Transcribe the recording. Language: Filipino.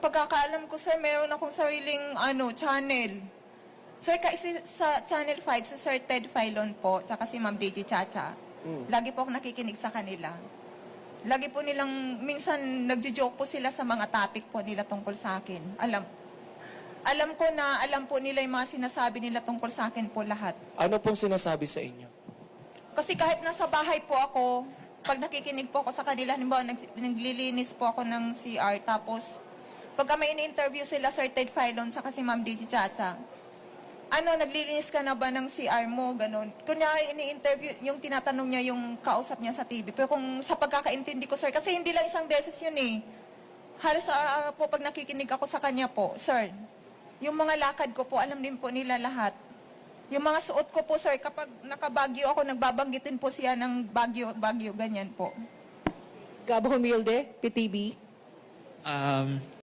pagkakaalam ko, sir, meron akong sariling channel. Sir, kasi sa Channel 5, si Sir Ted Filon po, tsaka si Ma'am Deji Chacha, lagi po ako nakikinig sa kanila. Lagi po nilang, minsan nagjo-joke po sila sa mga topic po nila tungkol sa akin. Alam ko na, alam po nila yung mga sinasabi nila tungkol sa akin po lahat. Ano pong sinasabi sa inyo? Kasi kahit nasa bahay po ako, pag nakikinig po ako sa kanila, halimbawa naglilinis po ako ng CR, tapos pagka may ini-interview sila, Sir Ted Filon, saka si Ma'am Deji Chacha, naglilinis ka na ba ng CR mo, ganon. Kunyari, ini-interview, yung tinatanong niya, yung kausap niya sa TV. Pero kung sa pagkakaintindi ko, sir, kasi hindi lang isang beses yun eh. Halos araw po pag nakikinig ako sa kanya po, sir, yung mga lakad ko po, alam din po nila lahat. Yung mga suot ko po, sir, kapag nakabagyo ako, nagbabanggitin po siya ng bagyo, ganyan po. Gabo Humilde, PTV.